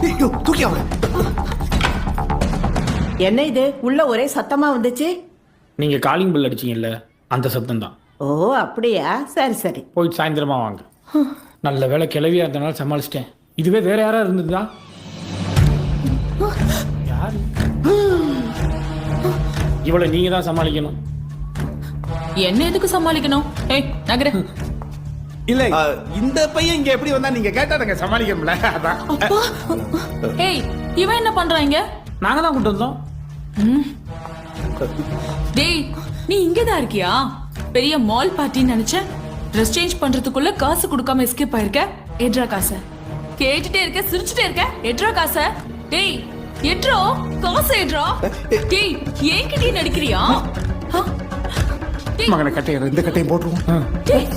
தூக்கி அவரை. என்ன இது உள்ள ஒரே சத்தமா வந்துச்சு? நீங்க காலிங் பெல் அடிச்சீங்கல்ல, அந்த சத்தம் தான். ஓ அப்படியா, சரி சரி. போய் சாயந்தரமா வாங்க. நல்ல வேலை கிளவியா இருந்தனால சமாளிச்சிட்டேன். இதுவே வேற யாரா இருந்ததுதான். யாரு இவளை நீங்க தான் சமாளிக்கணும். என்ன எதுக்கு சமாளிக்கணும்? ஏய் நகர. இல்ல இந்த பையன் இங்க எப்படி வந்தா நீங்க கேட்டாருங்க சமாளிக்கணும்ல, அதான். அப்பா. ஏய் இவன் என்ன பண்றாங்க? நாங்க தான் கூட்டு வந்தோம். டேய் நீ இங்கதான் இருக்கியா? பெரிய மால் பார்ட்டின்னு நினைச்சேன். ட்ரெஸ் சேஞ்ச் பண்றதுக்குள்ள காசு கொடுக்காம எஸ்கேப் ஆயிருக்க. எட்ரா காசை கேட்டுட்டே இருக்க, சிரிச்சுட்டே இருக்க. எட்ரா காசை. டேய் எட்ரோ காசு எட்ரா. டேய் ஏன் கிட்டே நடிக்கிறியா? மகனை கட்டையை இந்த கட்டையும் போட்டுருவோம். டேய்